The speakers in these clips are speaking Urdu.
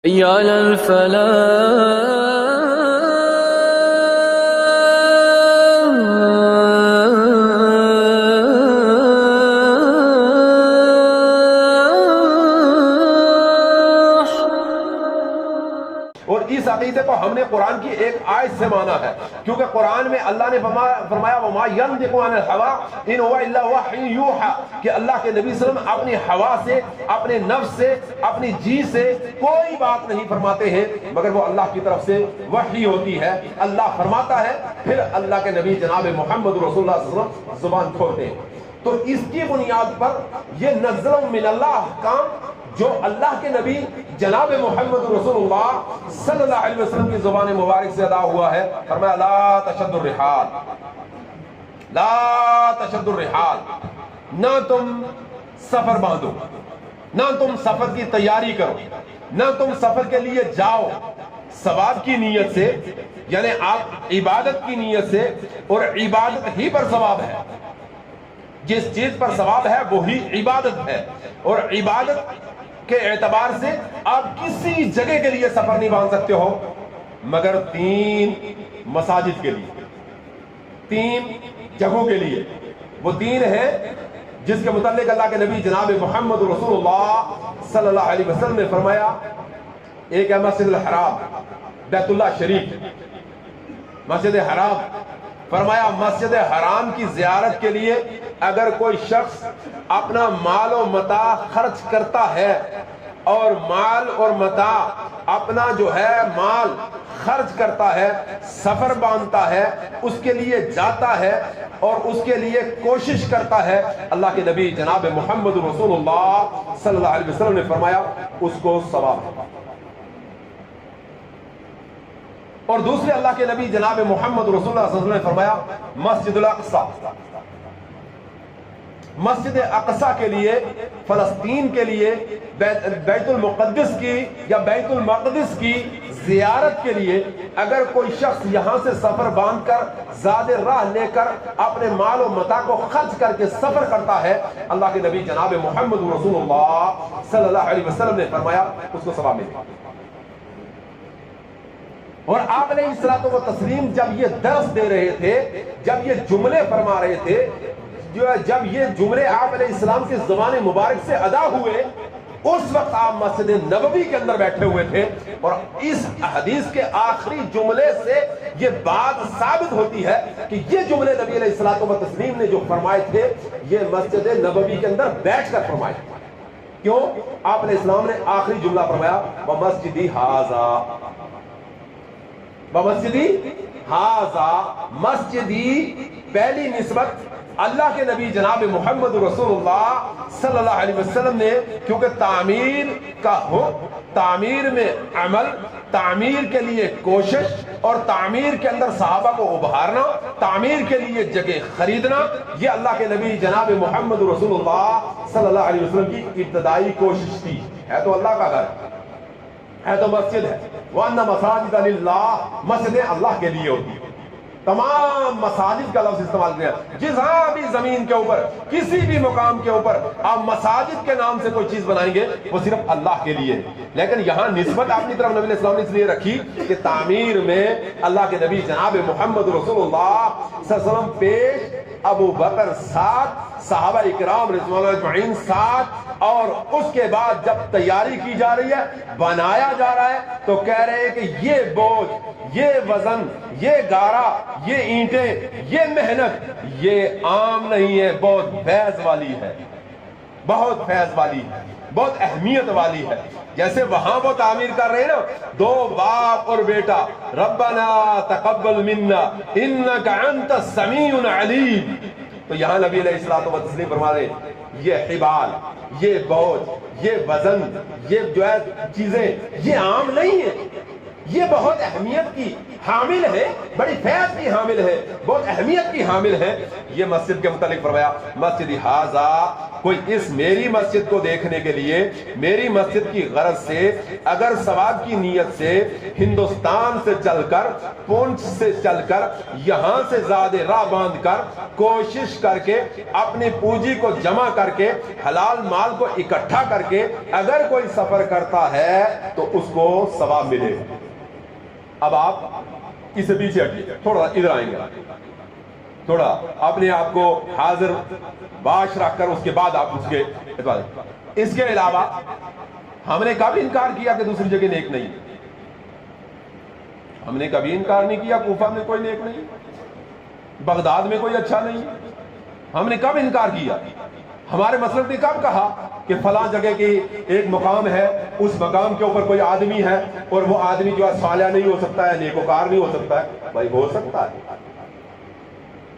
حي على الفلاح. اور اس عقیدے کو ہم نے قرآن کی ایک آیت سے مانا ہے، کیونکہ قرآن میں اللہ نے فرمایا وَمَا يَنطِقُ عَنِ الْهَوَىٰ إِنْ هُوَ إِلَّا وَحْيٌ يُوحَىٰ، کہ اللہ کے نبی صلی اللہ علیہ وسلم اپنی ہوا سے، اپنے نفس سے، اپنی جی سے کوئی بات نہیں فرماتے ہیں مگر وہ اللہ کی طرف سے وحی ہوتی ہے، اللہ فرماتا ہے، پھر اللہ کے نبی جناب محمد رسول اللہ صلی اللہ علیہ وسلم زبان کھولتے ہیں۔ تو اس کی بنیاد پر یہ نزل من اللہ احکام جو اللہ کے نبی جناب محمد رسول اللہ صلی اللہ علیہ وسلم کی زبان مبارک سے ادا ہوا ہے۔ فرمایا لا تشد الرحال، لا تشد الرحال، نہ تم سفر باندھو، نہ تم سفر کی تیاری کرو، نہ تم سفر کے لیے جاؤ ثواب کی نیت سے، یعنی آپ عبادت کی نیت سے، اور عبادت ہی پر ثواب ہے، جس چیز پر ثواب ہے وہی عبادت ہے، اور عبادت کے اعتبار سے آپ کسی جگہ کے لیے سفر نہیں باندھ سکتے ہو مگر 3 مساجد کے لیے، 3 جگہوں کے لیے۔ وہ 3 ہیں جس کے متعلق اللہ کے نبی جناب محمد رسول اللہ صلی اللہ علیہ وسلم نے فرمایا، ایک ہے مسجد الحرام، بیت اللہ شریف، مسجد حرام۔ فرمایا مسجد حرام کی زیارت کے لیے اگر کوئی شخص اپنا مال و متاع خرچ کرتا ہے، اور مال اور متاع اپنا جو ہے مال خرچ کرتا ہے، سفر باندھتا ہے، اس کے لیے جاتا ہے اور اس کے لیے کوشش کرتا ہے، اللہ کے نبی جناب محمد رسول اللہ صلی اللہ علیہ وسلم نے فرمایا اس کو ثواب ہے۔ اور دوسرے اللہ کے نبی جناب محمد رسول اللہ صلی اللہ علیہ وسلم نے فرمایا مسجد الاقصی، مسجد اقصی کے لیے، فلسطین کے لیے، بیت المقدس کی یا بیت المقدس کی زیارت کے لیے اگر کوئی شخص یہاں سے سفر باندھ کر زاد راہ لے کر اپنے مال و متاع کو خرچ کر کے سفر کرتا ہے، اللہ کے نبی جناب محمد رسول اللہ صلی اللہ علیہ وسلم نے فرمایا اس کو ثواب ملے گا۔ اور آپ علیہ الصلوۃ والتسلیم جب یہ درس دے رہے تھے، جب یہ جملے فرما رہے تھے، جب یہ جملے آپ علیہ السلام کی زبان مبارک سے ادا ہوئے، اس وقت آپ مسجد نبوی کے اندر بیٹھے ہوئے تھے، اور اس حدیث کے آخری جملے سے یہ بات ثابت ہوتی ہے کہ یہ جملے نبی علیہ الصلوۃ والتسلیم نے جو فرمائے تھے یہ مسجد نبوی کے اندر بیٹھ کر فرمائے۔ کیوں؟ آپ علیہ السلام نے آخری جملہ فرمایا وَمَسْجِدِ هَذَا، وَمَسْجِدِ هَذَا، مسجدی پہلی نسبت اللہ کے نبی جناب محمد رسول اللہ صلی اللہ علیہ وسلم نے، کیونکہ تعمیر کا تعمیر میں عمل، تعمیر کے لیے کوشش، اور تعمیر کے اندر صحابہ کو ابھارنا، تعمیر کے لیے جگہ خریدنا، یہ اللہ کے نبی جناب محمد رسول اللہ صلی اللہ علیہ وسلم کی ابتدائی کوشش تھی۔ ہے تو اللہ کا گھر ہے، تو مسجد ہے، وَأَنَّ مَسَاجِدَ لِلَّهِ، مسجدیں اللہ کے لیے ہوتی ہیں۔ تمام مساجد کا لفظ استعمال کیا، جہاں بھی زمین کے اوپر کسی بھی مقام کے اوپر آپ مساجد کے نام سے کوئی چیز بنائیں گے وہ صرف اللہ کے لیے، لیکن یہاں نسبت اپنی طرف نبی علیہ السلام نے اس لیے رکھی کہ تعمیر میں اللہ کے نبی جناب محمد رسول اللہ صلی اللہ علیہ وسلم پیش، ابو بکر ساتھ، صحابہ اکرام رضوان اللہ اجمعین ساتھ، اور اس کے بعد جب تیاری کی جا رہی ہے، بنایا جا رہا ہے، تو کہہ رہے ہیں کہ یہ بوجھ، یہ وزن، یہ گارا، یہ اینٹیں، یہ محنت، یہ عام نہیں ہے، بہت فیض والی ہے، بہت فیض والی ہے، بہت اہمیت والی ہے۔ جیسے وہاں وہ تعمیر کر رہے ہیں نا، 2 باپ اور بیٹا، ربنا تقبل منا انک انت السمیع العلیم، تو یہاں نبی علیہ الصلوۃ والتسلیم فرما رہے ہیں یہ حبال، یہ بوجھ، یہ وزن، یہ جو ہے چیزیں، یہ عام نہیں ہے، یہ بہت اہمیت کی حامل ہے، بڑی فیض کی حامل ہے، بہت اہمیت کی حامل ہے۔ یہ مسجد کے متعلق فرمایا مسجد ہاذا، کوئی اس میری مسجد کو دیکھنے کے لیے میری مسجد کی غرض سے اگر ثواب کی نیت سے ہندوستان سے چل کر پونچھ سے چل کر یہاں سے زیادہ راہ باندھ کر کوشش کر کے اپنی پونجی کو جمع کر کے حلال مال کو اکٹھا کر کے اگر کوئی سفر کرتا ہے تو اس کو ثواب ملے گا. اب آپ اسے پیچھے ہٹیے, تھوڑا ادھر آئیں گے, تھوڑا اپنے آپ کو حاضر باش رکھ کر اس کے بعد آپ اس کے علاوہ ہم نے کبھی انکار کیا کہ دوسری جگہ نیک نہیں, ہم نے کبھی انکار نہیں کیا کوفہ میں کوئی نیک نہیں, بغداد میں کوئی اچھا نہیں, ہم نے کب انکار کیا؟ ہمارے مسلک نے کب کہا کہ فلاں جگہ کی ایک مقام ہے, اس مقام کے اوپر کوئی آدمی ہے اور وہ آدمی جو ہے صالح نہیں ہو سکتا ہے, نیکوکار نہیں ہو سکتا ہے؟ بھائی ہو سکتا ہے,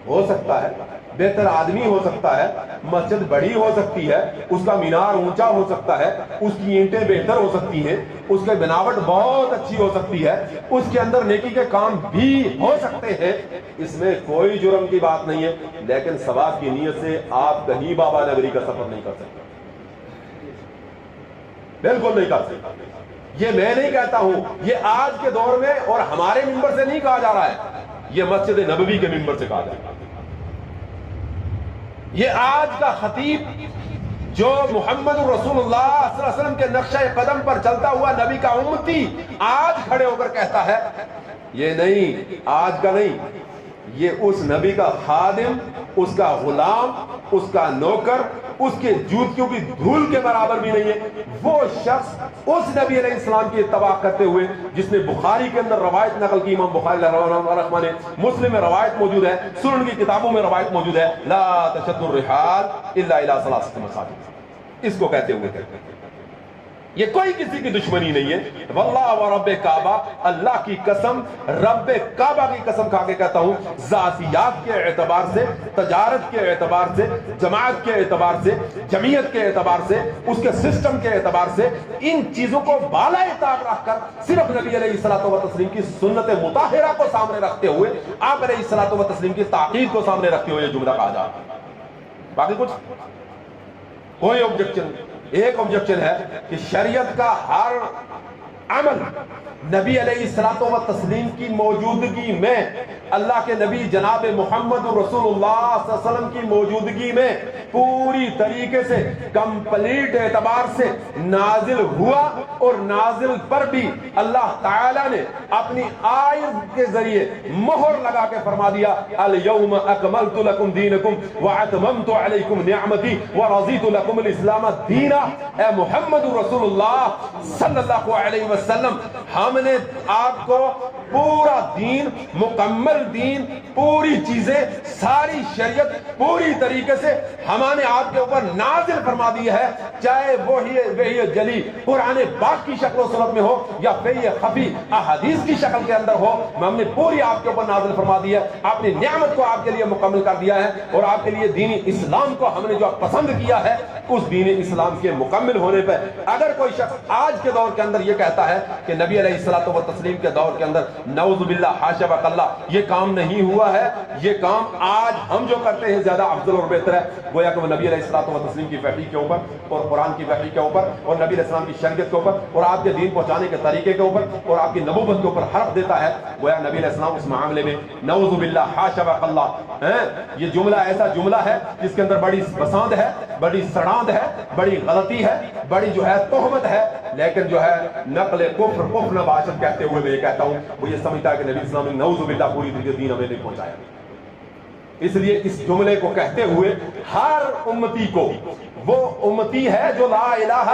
ہو سکتا ہے, بہتر آدمی ہو سکتا ہے, مسجد بڑی ہو سکتی ہے, اس کا مینار اونچا ہو سکتا ہے, اس کی اینٹیں بہتر ہو سکتی ہیں, اس کی بناوٹ بہت اچھی ہو سکتی ہے, اس کے اندر نیکی کے کام بھی ہو سکتے ہیں, اس میں کوئی جرم کی بات نہیں ہے. لیکن ثواب کی نیت سے آپ کہیں بابا نگری کا سفر نہیں کر سکتے, بالکل نہیں کر سکتے. یہ میں نہیں کہتا ہوں, یہ آج کے دور میں اور ہمارے ممبر سے نہیں کہا جا رہا ہے, یہ مسجد نبوی کے ممبر سے کہا جا رہا ہے. یہ آج کا خطیب جو محمد رسول اللہ صلی اللہ علیہ وسلم کے نقشہ قدم پر چلتا ہوا نبی کا امتی آج کھڑے ہو کر کہتا ہے, یہ نہیں, آج کا نہیں, یہ اس نبی کا خادم, اس کا غلام, اس کا نوکر, اس کے جوتیوں کی دھول کے برابر بھی نہیں ہے. وہ شخص اس نبی علیہ السلام کی اتباع کرتے ہوئے جس نے بخاری کے اندر روایت نقل کی, امام بخاری رحمہ نے, مسلم میں روایت موجود ہے, سنن کی کتابوں میں روایت موجود ہے, لا تشد الرحال الا الى ثلاثه مساجد, اس کو کہتے ہوئے کہتے ہیں. یہ کوئی کسی کی دشمنی نہیں ہے. واللہ و رب کعبہ, اللہ کی قسم, رب کعبہ کی قسم کھا کے کہتا ہوں, ذاتیات کے اعتبار سے, تجارت کے اعتبار سے, جماعت کے اعتبار سے, جمعیت کے اعتبار سے, اس کے سسٹم کے اعتبار سے, ان چیزوں کو بالائے طاق رکھ کر صرف نبی علیہ الصلوۃ والتسلیم کی سنت مطہرہ کو سامنے رکھتے ہوئے, آپ علیہ الصلوۃ والتسلیم کی تاکید کو سامنے رکھتے ہوئے یہ جملہ کہا جا رہا ہے. باقی کچھ کوئی آبجیکشن. ایک آبجیکشن ہے کہ شریعت کا ہر عمل نبی علیہ الصلوۃ والتسلیم کی موجودگی میں, اللہ کے نبی جناب محمد رسول اللہ صلی اللہ علیہ وسلم کی موجودگی میں پوری طریقے سے کمپلیٹ اعتبار سے نازل ہوا, اور نازل پر بھی اللہ تعالیٰ نے اپنی آیت کے ذریعے مہر لگا کے فرما دیا, الیوم اکملت لکم دینکم واتممت علیکم نعمتی ورضیت لکم الاسلام دینا. اے محمد رسول اللہ صلی اللہ علیہ وسلم, ہم نے آپ کو پورا دین, مکمل دین, پوری چیزیں, ساری شریعت پوری طریقے سے ہم نے آپ کے اوپر نازل فرما دی ہے, چاہے وہی جلی قرآن پاک کی شکل و صورت میں ہو یا وہی خفی احادیث کی شکل کے اندر ہو, ہم نے پوری آپ کے اوپر نازل فرما دی ہے. آپ نے نعمت کو آپ کے لیے مکمل کر دیا ہے, اور آپ کے لیے دین اسلام کو ہم نے جو پسند کیا ہے, اس دین اسلام کے مکمل ہونے پہ اگر کوئی شخص آج کے دور کے اندر یہ کہتا ہے کہ نبی علیہ الصلوۃ والتسلیم کے دور کے اندر نعوذ باللہ حاشا وکلا یہ کام نہیں ہوا ہے, یہ کام آج ہم جو کرتے ہیں زیادہ افضل اور بہتر ہے, گویا کہ وہ نبی علیہ الصلوۃ والتسلیم کی وحی کے اوپر اور قرآن کی وحی کے اوپر اور نبی علیہ السلام کی شریعت کے اوپر اور آپ کے دین پہنچانے کے طریقے کے اوپر اور آپ کی نبوت کے اوپر حرف دیتا ہے, گویا نبی علیہ السلام اس معاملے میں نعوذ باللہ حاشا وکلا, یہ جملہ ایسا جملہ ہے جس کے اندر بڑی بساند ہے, بڑی سڑاند ہے, بڑی غلطی ہے, بڑی جو ہے تہمت ہے, لیکن جو ہے نقل کفر نباشت کہتے ہوئے میں یہ کہتا ہوں, وہ یہ سمجھتا ہے کہ نبی اسلام نے نعوذ باللہ پوری طریقے دین ہمیں نہیں پہنچایا. اس لیے اس جملے کو کہتے ہوئے ہر امتی کو, وہ امتی ہے جو لا الہ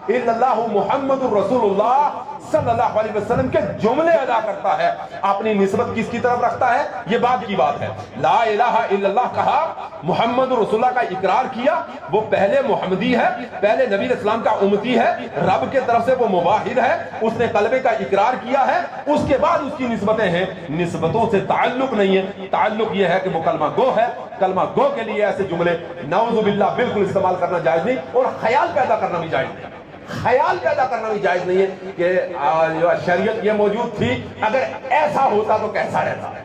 الا اللہ محمد رسول اللہ صلی اللہ علیہ وسلم کے جملے ادا کرتا ہے, اپنی نسبت کس کی طرف رکھتا ہے, یہ بات کی بات ہے. لا الہ الا اللہ کہا, محمد رسول اللہ کا اقرار کیا, وہ پہلے محمدی ہے, پہلے نبی اسلام کا امتی ہے, رب کے طرف سے وہ مواحد ہے, اس نے قلبے کا اقرار کیا ہے, اس کے بعد اس کی نسبتیں ہیں. نسبتوں سے تعلق نہیں ہے, تعلق یہ ہے کہ وہ کلمہ گو ہے. کلمہ گو کے لیے ایسے جملے نعوذ باللہ بالکل استعمال کرنا جائز نہیں, اور خیال پیدا کرنا بھی جائز نہیں. خیال پیدا کرنا بھی جائز نہیں ہے کہ شریعت یہ موجود تھی, اگر ایسا ہوتا تو کیسا رہتا ہے.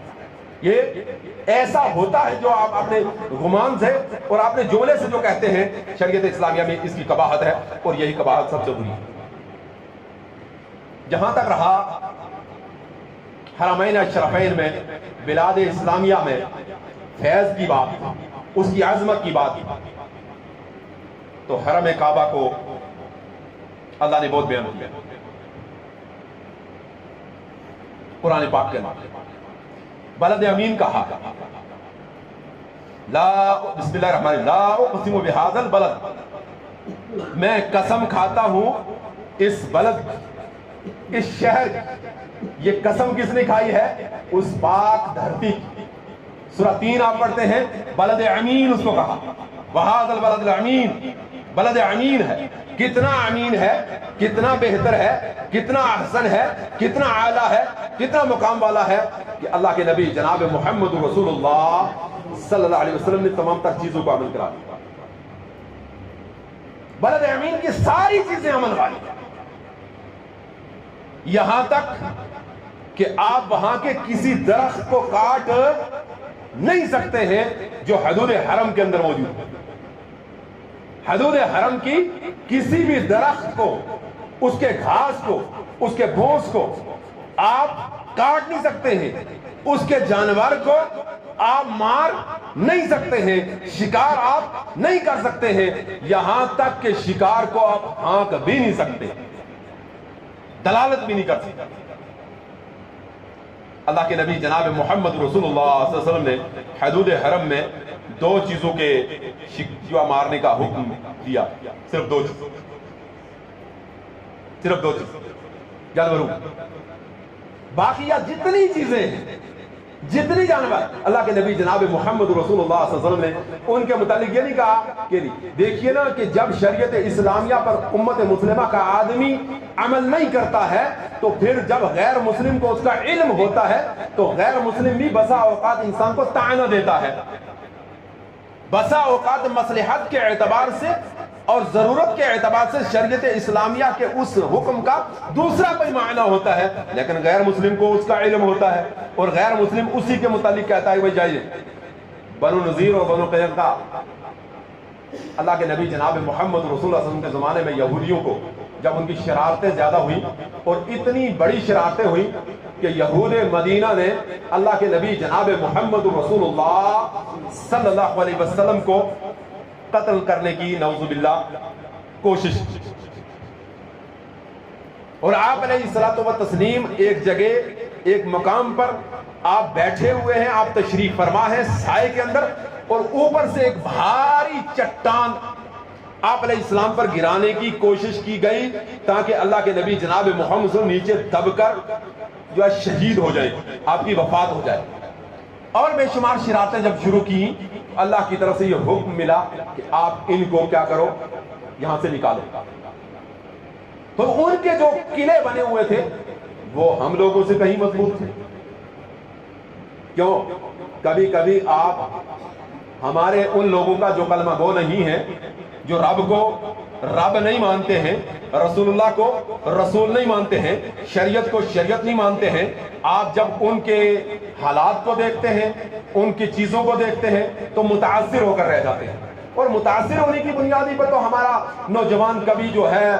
یہ ایسا ہوتا ہے جو آپ اپنے گمان سے اور اپنے جملے سے جو کہتے ہیں شریعت اسلامیہ میں اس کی قباحت ہے، اور یہی قباحت سب سے بری ہے۔ جہاں تک رہا حرمین اشرفین میں، بلاد اسلامیہ میں فیض کی بات، اس کی عظمت کی بات، تو حرم کعبہ کو اللہ نے بہت بیان کیا قرآن پاک کے اندر۔ بلد امین کہا، بسم اللہ الرحمن الرحیم، لا اقسم بہذا البلد، میں قسم کھاتا ہوں اس بلد، اس شہر، یہ قسم کس نے کھائی ہے؟ اس پاک دھرتی کی۔ سورہ 3 آپ پڑھتے ہیں، بلد امین اس کو کہا، وہذا البلد الامین، بلد امین ہے۔ کتنا امین ہے، کتنا بہتر ہے، کتنا احسن ہے، کتنا اعلیٰ ہے، کتنا مقام والا ہے کہ اللہ کے نبی جناب محمد رسول اللہ صلی اللہ علیہ وسلم نے تمام تر چیزوں کو عمل کرا دیا۔ بلد امین کی ساری چیزیں عمل والی ہیں، یہاں تک کہ آپ وہاں کے کسی درخت کو کاٹ نہیں سکتے ہیں جو حدود حرم کے اندر موجود ہے۔ حدود حرم کی کسی بھی درخت کو، اس کے گھاس کو، اس کے گھوس کو آپ کاٹ نہیں سکتے ہیں، اس کے جانور کو آپ مار نہیں سکتے ہیں، شکار آپ نہیں کر سکتے ہیں، یہاں تک کہ شکار کو آپ ہانک بھی نہیں سکتے، دلالت بھی نہیں کر سکتے۔ اللہ کے نبی جناب محمد رسول اللہ صلی اللہ علیہ وسلم نے حدود حرم میں 2 چیزوں کے شکار مارنے کا حکم دیا، صرف 2 چیز، صرف 2 چیز جانوروں، باقی جتنی چیزیں ہیں، جتنی جانور، اللہ کے نبی جناب محمد رسول اللہ صلی اللہ علیہ وسلم نے ان کے متعلق یہ نہیں کہا کہ نہیں۔ دیکھیے نا کہ جب شریعت اسلامیہ پر امت مسلمہ کا آدمی عمل نہیں کرتا ہے تو پھر جب غیر مسلم کو اس کا علم ہوتا ہے تو غیر مسلم بھی بسا اوقات انسان کو طعنہ دیتا ہے، بسا اوقات مصلحت کے اعتبار سے اور ضرورت کے اعتبار سے شریعت اسلامیہ کے اس حکم کا دوسرا کوئی معنی ہوتا ہے، لیکن غیر مسلم کو اس کا علم ہوتا ہے اور غیر مسلم اسی کے متعلق کہتا ہے وہ جائز۔ بنو نذیر اور بنو قینقاع، اللہ کے نبی جناب محمد رسول اللہ صلی اللہ علیہ وسلم کے زمانے میں یہودیوں کو جب ان کی شرارتیں زیادہ ہوئیں اور اتنی بڑی شرارتیں ہوئیں کہ یہود مدینہ نے اللہ کے نبی جناب محمد رسول اللہ صلی اللہ علیہ وسلم کو قتل کرنے کی نعوذ باللہ کوشش، اور آپ علیہ الصلوۃ والتسلیم ایک جگہ، ایک مقام پر آپ بیٹھے ہوئے ہیں، آپ تشریف فرما ہیں سائے کے اندر، اور اوپر سے ایک بھاری چٹان آپ علیہ السلام پر گرانے کی کوشش کی گئی تاکہ اللہ کے نبی جناب محمد صلی اللہ علیہ وسلم نیچے دب کر جو ہے شہید ہو جائے، آپ کی وفات ہو جائے۔ اور بے شمار شرارتیں جب شروع کی، اللہ کی طرف سے یہ حکم ملا کہ آپ ان کو کیا کرو، یہاں سے نکالو۔ تو ان کے جو قلعے بنے ہوئے تھے وہ ہم لوگوں سے کہیں مضبوط تھے۔ کیوں؟ کبھی کبھی آپ ہمارے ان لوگوں کا جو کلمہ گو نہیں ہے، جو رب کو رب نہیں مانتے ہیں، رسول اللہ کو رسول نہیں مانتے ہیں، شریعت کو شریعت نہیں مانتے ہیں، آپ جب ان کے حالات کو دیکھتے ہیں، ان کی چیزوں کو دیکھتے ہیں تو متاثر ہو کر رہ جاتے ہیں، اور متاثر ہونے کی بنیادی پر تو ہمارا نوجوان کبھی جو ہے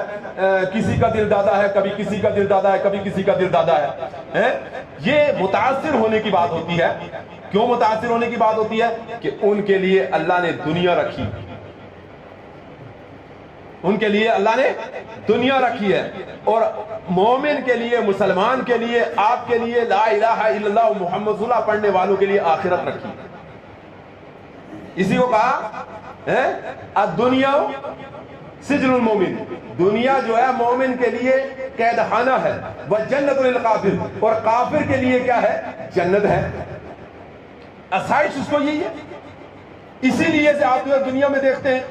کسی کا دل دادا ہے، کبھی کسی کا دل دادا ہے، کبھی کسی کا دل دادا ہے۔ یہ متاثر ہونے کی بات ہوتی ہے۔ کیوں متاثر ہونے کی بات ہوتی ہے؟ کہ ان کے لیے اللہ نے دنیا رکھی، ان کے لیے اللہ نے دنیا رکھی ہے، اور مومن کے لیے، مسلمان کے لیے، آپ کے لیے لا الہ الا اللہ محمد رسول اللہ پڑھنے والوں کے لیے آخرت رکھی۔ اسی کو کہا الدنیا سجن المومن، دنیا جو ہے مومن کے لیے قید خانہ ہے، وجنت للکافر، اور کافر کے لیے کیا ہے؟ جنت ہے۔ اسائش اس کو یہی ہے۔ اسی لیے سے آپ دنیا میں دیکھتے ہیں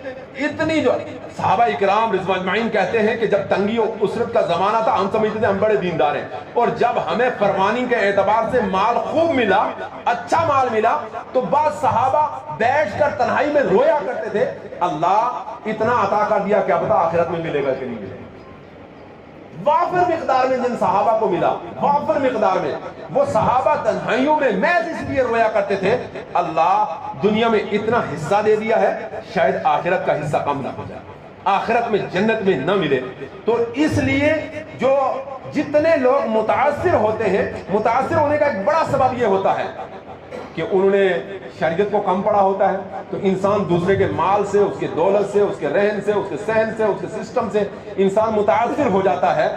اتنی جو صحابہ اکرام رضوان اجمعین کہتے ہیں کہ جب تنگی و اسرت کا زمانہ تھا ہم سمجھتے تھے ہم بڑے دیندار ہیں، اور جب ہمیں فرمانی کے اعتبار سے مال خوب ملا، اچھا مال ملا، تو بعض صحابہ بیٹھ کر تنہائی میں رویا کرتے تھے، اللہ اتنا عطا کر دیا، کیا پتا آخرت میں ملے گا کہ نہیں ملے گا۔ وافر مقدار میں جن صحابہ کو ملا، وافر مقدار میں، وہ صحابہ تنہائیوں میں محض اس لیے رویا کرتے تھے اللہ دنیا میں اتنا حصہ دے دیا ہے، شاید آخرت کا حصہ کم نہ ہو جائے، آخرت میں جنت میں نہ ملے۔ تو اس لیے جو جتنے لوگ متاثر ہوتے ہیں، متاثر ہونے کا ایک بڑا سبب یہ ہوتا ہے کہ انہوں نے شریعت کو کم پڑھا ہوتا ہے، تو انسان دوسرے کے مال سے، اس کے دولت سے، اس کے رہن سے، اس کے سہن سے، اس کے سسٹم سے انسان متاثر ہو جاتا ہے۔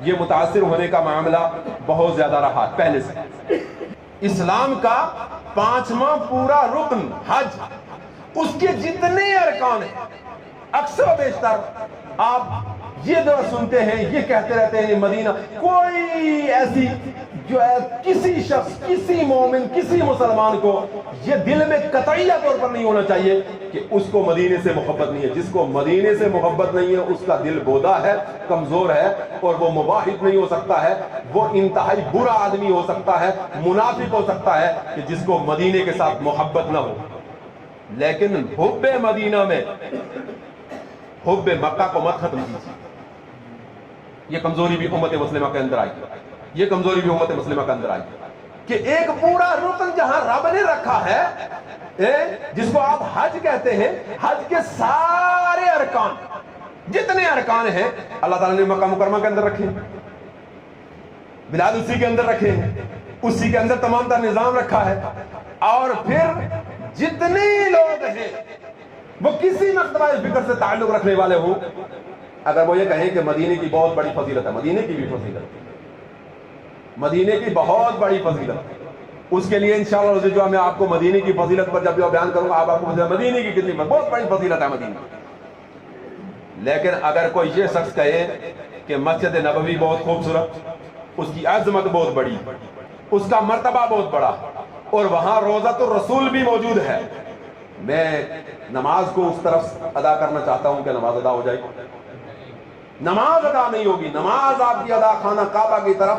یہ متاثر ہونے کا معاملہ بہت زیادہ رہا پہلے سے۔ اسلام کا 5واں پورا رکن حج، اس کے جتنے ارکان ہیں، اکثر و بیشتر آپ یہ دعا سنتے ہیں، یہ کہتے رہتے ہیں مدینہ، کوئی ایسی جو ہے کسی شخص، کسی مومن، کسی مسلمان کو یہ دل میں قطعیہ طور پر نہیں ہونا چاہیے کہ اس کو مدینے سے محبت نہیں ہے۔ جس کو مدینے سے محبت نہیں ہے اس کا دل بودا ہے، کمزور ہے، اور وہ مواحد نہیں ہو سکتا ہے، وہ انتہائی برا آدمی ہو سکتا ہے، منافق ہو سکتا ہے کہ جس کو مدینے کے ساتھ محبت نہ ہو۔ لیکن حب مدینہ میں حب مکہ کو مت ختم کیجیے۔ یہ کمزوری بھی امت مسلمہ کے اندر آئی، یہ کمزوری بھی امت مسلمہ کے اندر آئی کہ ایک پورا رکن جہاں رب نے رکھا ہے، جس کو آپ حج کہتے ہیں، حج کے سارے ارکان، جتنے ارکان ہیں اللہ تعالیٰ نے مکہ مکرمہ کے اندر رکھے، بلاد اسی کے اندر رکھے ہیں، اسی کے اندر تمام تر نظام رکھا ہے۔ اور پھر جتنے لوگ ہیں وہ کسی مرتبہ اس فکر سے تعلق رکھنے والے ہوں، اگر وہ یہ کہیں کہ مدینے کی بہت بڑی فضیلت ہے، مدینے کی بھی فضیلت ہے، مدینے کی بہت بڑی فضیلت ہے، اس کے لیے انشاءاللہ روز جو میں آپ کو مدینے کی فضیلت پر جب بیان کروں گا، آپ کو مدینے کی کتنی بہت بڑی فضیلت ہے مدینے۔ لیکن اگر کوئی یہ شخص کہے کہ مسجد نبوی بہت خوبصورت، اس کی عظمت بہت بڑی، اس کا مرتبہ بہت بڑا، اور وہاں روضۃ الرسول بھی موجود ہے، میں نماز کو اس طرف ادا کرنا چاہتا ہوں کہ نماز ادا ہو جائے، نماز ادا نہیں ہوگی۔ نماز آپ کی ادا خانہ کعبہ کی طرف،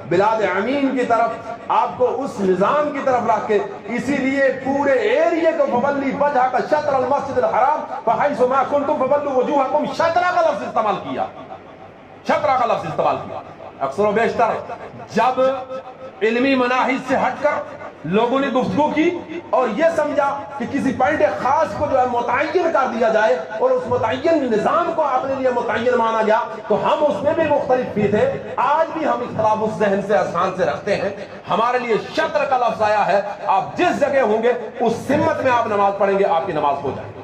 بلاد امین کی طرف، آپ کو اس نظام کی طرف رکھ کے، اسی لیے پورے ایریے کو فولی وجہ کا شطر المسجد الحرام فحیث ما کنتم فولوا وجوہکم شطرہ کا لفظ استعمال کیا، شطرہ کا لفظ استعمال کیا۔ اکثر و بیشتر جب علمی مناہج سے ہٹ کر لوگوں نے گفتگو کی اور یہ سمجھا کہ کسی پوائنٹ خاص کو جو ہے متعین کر دیا جائے اور اس متعین نظام کو اپنے لیے متعین مانا گیا، تو ہم اس میں بھی مختلف بھی تھے۔ آج بھی ہم اختلاف اس ذہن سے آسان سے رکھتے ہیں۔ ہمارے لیے شطر کا لفظ آیا ہے، آپ جس جگہ ہوں گے اس سمت میں آپ نماز پڑھیں گے، آپ کی نماز ہو جائے گی۔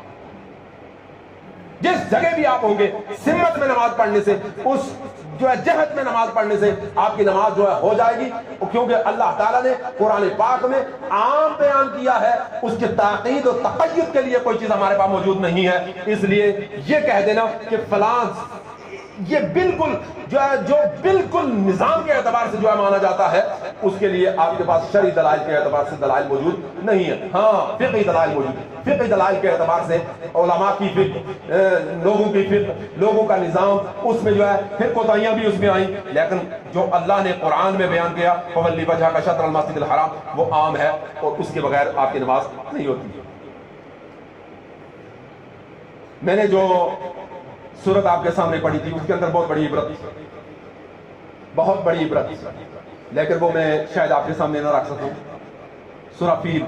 جس جگہ بھی آپ ہوں گے سمت میں نماز پڑھنے سے، اس جو ہے جہت میں نماز پڑھنے سے آپ کی نماز جو ہے ہو جائے گی، کیونکہ اللہ تعالیٰ نے قرآن پاک میں عام بیان کیا ہے، اس کے تاکید و تقید کے لیے کوئی چیز ہمارے پاس موجود نہیں ہے۔ اس لیے یہ کہہ دینا کہ فلاں یہ بالکل جو ہے جو بالکل نظام کے اعتبار سے جو ہے مانا جاتا ہے، اس کے لیے آپ کے پاس شرعی دلائل کے اعتبار سے دلائل موجود نہیں ہے۔ ہاں فقہی دلائل موجود ہے، فقہی دلائل کے اعتبار سے علماء کی فقہ، لوگوں کی فقہ، لوگوں کا نظام، اس میں جو ہے پھر کوتاہیاں بھی اس میں آئیں، لیکن جو اللہ نے قرآن میں بیان کیا فولی وجہ کا شطر المسجد الحرام، وہ عام ہے اور اس کے بغیر آپ کی نماز نہیں ہوتی۔ میں نے جو سورت آپ کے سامنے پڑھی تھی اس کے اندر بہت بڑی عبرت، بہت بڑی عبرت، لیکن وہ میں شاید آپ کے سامنے نہ رکھ سکوں۔ سورہ فیل،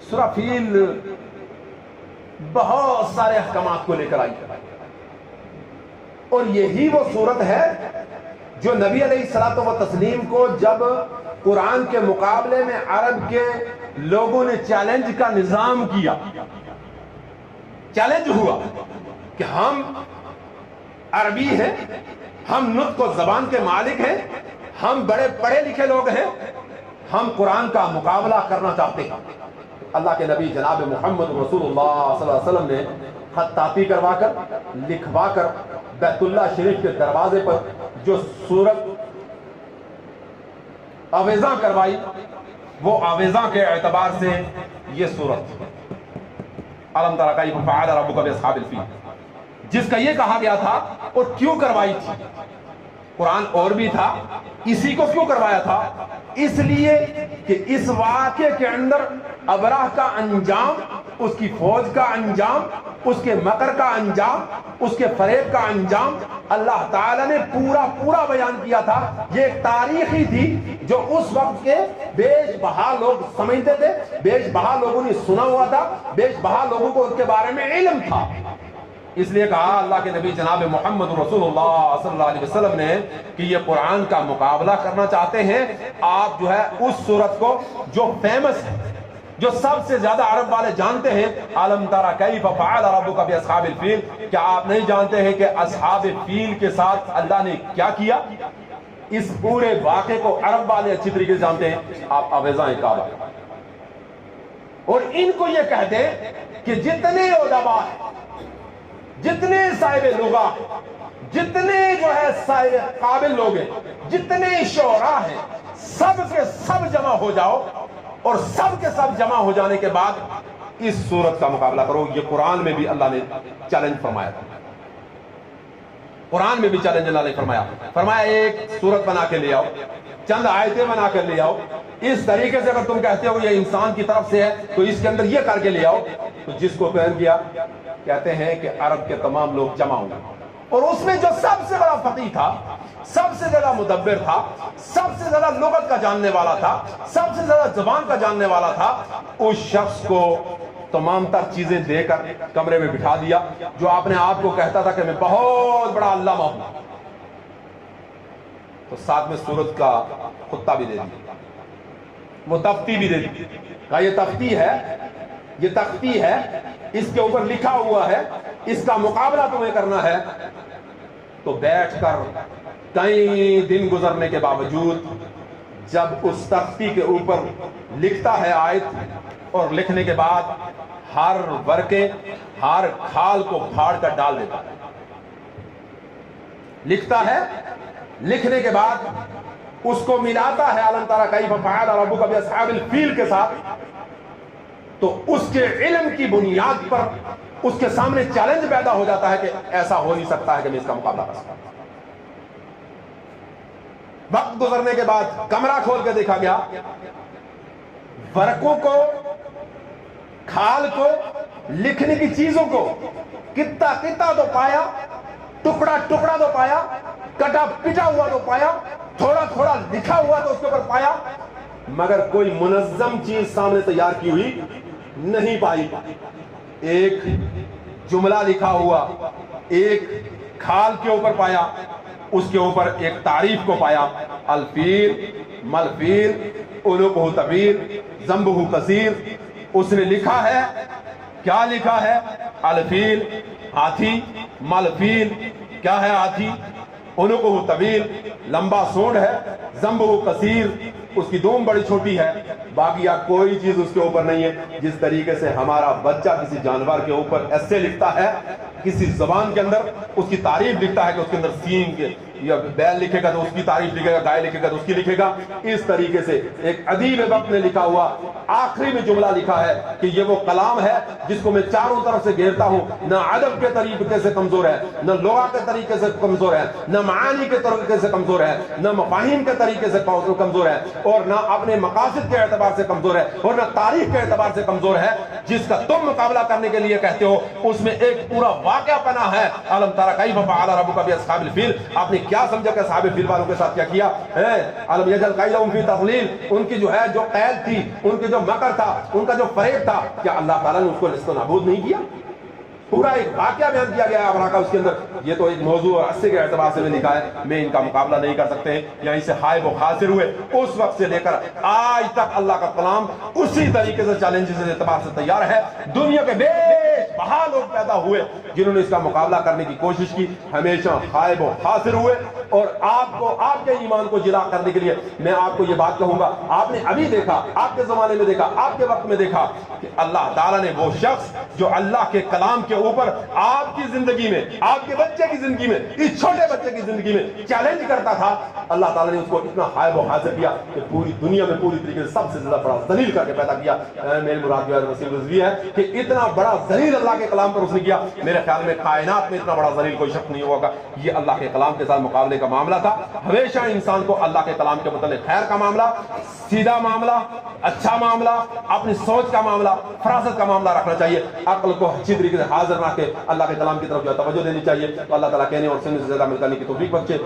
سورہ فیل بہت سارے احکامات کو لے کر آئی، اور یہی وہ سورت ہے جو نبی علیہ الصلوۃ والتسلیم کو جب قرآن کے مقابلے میں عرب کے لوگوں نے چیلنج کا نظام کیا، چیلنج ہوا کہ ہم عربی ہیں، ہم نطق و زبان کے مالک ہیں، ہم بڑے پڑھے لکھے لوگ ہیں، ہم قرآن کا مقابلہ کرنا چاہتے ہیں۔ اللہ کے نبی جناب محمد رسول اللہ صلی اللہ علیہ وسلم نے خطاطی کروا کر، لکھوا کر بیت اللہ شریف کے دروازے پر جو سورت آویزاں کروائی، وہ آویزاں کے اعتبار سے یہ سورت الم تر کیف فعل ربک باصحاب الفیل، جس کا یہ کہا گیا تھا اور کیوں کروائی تھی، قرآن اور بھی تھا، اسی کو کیوں کروایا تھا؟ اس لیے کہ اس واقعے کے اندر ابراہ کا انجام، اس کی فوج کا انجام اس کے مکر کا انجام، اس کے فریب کا انجام اللہ تعالیٰ نے پورا بیان کیا تھا۔ یہ ایک تاریخی تھی جو اس وقت کے بیش بہا لوگ سمجھتے تھے، بیش بہا لوگوں نے سنا ہوا تھا، بیش بہا لوگوں کو ان کے بارے میں علم تھا۔ اس لیے کہا اللہ کے نبی جناب محمد رسول اللہ صلی اللہ علیہ وسلم نے کہ یہ قرآن کا مقابلہ کرنا چاہتے ہیں، آپ جو ہے اس سورت کو جو فیمس ہے، جو سب سے زیادہ عرب والے جانتے ہیں، الم تری کیف فعل ربک باصحاب الفیل، کیا آپ نہیں جانتے ہیں کہ اصحاب فیل کے ساتھ اللہ نے کیا کیا؟ اس پورے واقعے کو عرب والے اچھی طریقے سے جانتے ہیں، آپ آویزاں کعبہ، اور ان کو یہ کہتے ہیں کہ جتنے علماء ہیں، جتنے صاحب لغہ، جتنے جو ہے صاحب قابل لوگ ہیں، جتنے شعراء ہیں، سب کے سب جمع ہو جاؤ، اور سب کے سب جمع ہو جانے کے بعد اس سورت کا مقابلہ کرو۔ یہ قرآن میں بھی اللہ نے چیلنج فرمایا تھا، قرآن میں بھی چیلنج اللہ نے فرمایا ایک سورت بنا کے لے آؤ، چند آیتیں بنا کر لے آؤ، اس طریقے سے اگر تم کہتے ہو یہ انسان کی طرف سے ہے تو اس کے اندر یہ کر کے لے آؤ۔ تو جس کو پہن کیا، کہتے ہیں کہ عرب کے تمام لوگ جمع ہوں گے، اور اس میں جو سب سے بڑا فقیہ تھا، سب سے زیادہ مدبر تھا، سب سے زیادہ لغت کا جاننے والا تھا، سب سے زیادہ زبان کا جاننے والا تھا، اس شخص کو تمام تر چیزیں دے کر کمرے میں بٹھا دیا، جو اپنے آپ کو کہتا تھا کہ میں بہت بڑا علامہ ہوں، تو ساتھ میں سورت کا خطہ بھی دے دیا، وہ تفتی بھی دے دی، کہا یہ تفتی ہے، یہ تختی ہے، اس کے اوپر لکھا ہوا ہے، اس کا مقابلہ تمہیں کرنا ہے۔ تو بیٹھ کر کئی دن گزرنے کے باوجود جب اس تختی کے اوپر لکھتا ہے آیت، اور لکھنے کے بعد ہر ورقے، ہر کھال کو پھاڑ کر ڈال دیتا ہے، لکھتا ہے، لکھنے کے بعد اس کو ملاتا ہے الم تری کیف فعل ربک باصحاب الفیل کے ساتھ، تو اس کے علم کی بنیاد پر اس کے سامنے چیلنج پیدا ہو جاتا ہے کہ ایسا ہو نہیں سکتا ہے کہ میں اس کا مقابلہ کر سکتا۔ وقت گزرنے کے بعد کمرہ کھول کے دیکھا گیا، ورقوں کو، کھال کو، لکھنے کی چیزوں کو کتا کتا تو پایا، ٹکڑا ٹکڑا تو پایا، کٹا پٹا ہوا تو پایا، تھوڑا تھوڑا لکھا ہوا تو اس کے اوپر پایا، مگر کوئی منظم چیز سامنے تیار کی ہوئی نہیں پائی۔ ایک جملہ لکھا ہوا ایک کھال کے اوپر پایا، اس کے اوپر ایک تعریف کو پایا، الفیل ملفیل اولوکہ طویل ذنبہ کثیر۔ اس نے لکھا ہے، کیا لکھا ہے؟ الفیل ہاتھی، ملفیل کیا ہے؟ ہاتھی، اولوکہ طویل لمبا سونڈ ہے، ذنبہ کثیر اس کی دم بڑی چھوٹی ہے، باقی کوئی چیز اس کے اوپر نہیں ہے۔ جس طریقے سے ہمارا بچہ کسی جانور کے اوپر ایسے لکھتا ہے، کسی زبان کے اندر اس کی تعریف لکھتا ہے کہ اس کے اندر سینگ کے یا بیل لکھے گا تو اس کی تعریف لکھے گا، گائے لکھے گا تو اس کی لکھے گا، اس طریقے سے ایک ادیب وقت نے لکھا ہوا آخری میں جملہ لکھا ہے کہ یہ وہ کلام ہے جس کو میں چاروں طرف سے گھیرتا ہوں، نہ ادب کے طریقے سے کمزور ہے، نہ لغت کے طریقے سے کمزور ہے، نہ معانی کے طریقے سے کمزور ہے، نہ مفاہیم کے طریقے سے کمزور ہے، اور نہ اپنے مقاصد کے اعتبار سے کمزور ہے، اور نہ تاریخ کے اعتبار سے کمزور ہے۔ جس کا تم مقابلہ کرنے کے لیے کہتے ہو اس میں ایک پورا واقعہ پناہ ہے۔ الم تری کیف فعل ربک باصحاب الفیل، آپ نے کیا سمجھا کہ اصحاب الفیل والوں کے ساتھ کیا کیا ہے؟ الم یجعل کیدہم فی تضلیل، ان کی جو ہے جو قید تھی، ان کی جو مکر تھا، ان کا جو فریب تھا، کیا اللہ تعالیٰ نے اس کو نست و نابود نہیں کیا؟ پورا ایک واقعہ بیان کیا گیا ہے ابرہہ کا اس کے اندر۔ یہ تو ایک موضوع اور عرصے کے اعتبار سے میں لکھا ہے، میں ان کا مقابلہ نہیں کر سکتے، یہیں سے ہائب و خاسر ہوئے، اس وقت سے لے کر آج تک اللہ کا کلام اسی طریقے سے چیلنجز کے اعتبار سے تیار ہے۔ دنیا کے بے بہا لوگ پیدا ہوئے جنہوں نے اس کا مقابلہ کرنے کی کوشش کی، ہمیشہ ہائب و خاسر ہوئے۔ اور آپ کو، آپ کے ایمان کو جلا کرنے کے لیے میں آپ کو یہ بات کہوں گا، آپ نے ابھی دیکھا، آپ کے زمانے میں دیکھا، آپ کے وقت میں دیکھا کہ اللہ تعالیٰ نے وہ شخص جو اللہ کے کلام کے اوپر آپ کی زندگی میں، آپ کے بچے کی زندگی میں، اس چھوٹے بچے کی زندگی میں چیلنج کرتا تھا، اللہ تعالیٰ نے اس کو اتنا ہائب و حاضر کیا کہ پوری دنیا میں پوری طریقے سے سب سے زیادہ بڑا ذلیل کر کے پیدا کیا۔ میری مراد جو ہے رسول رضوی ہے کہ اتنا بڑا ذلیل اللہ کے کلام پر اس نے کیا، میرے خیال میں کائنات میں اتنا بڑا ذلیل کوئی شخص نہیں ہوگا۔ یہ اللہ کے کلام کے ساتھ مقابلے کا معاملہ تھا۔ ہمیشہ انسان کو اللہ کے کلام کے متعلق خیر کا معاملہ، سیدھا معاملہ، اچھا معاملہ، اپنی سوچ کا معاملہ، فراست کا معاملہ رکھنا چاہیے، عقل کو اچھی طریقے سے حاضر رکھ کے اللہ کے کلام کی طرف جو توجہ دینی چاہیے۔ تو اللہ تعالیٰ کہنے اور سننے سے زیادہ عمل کرنے کی توفیق بخشے۔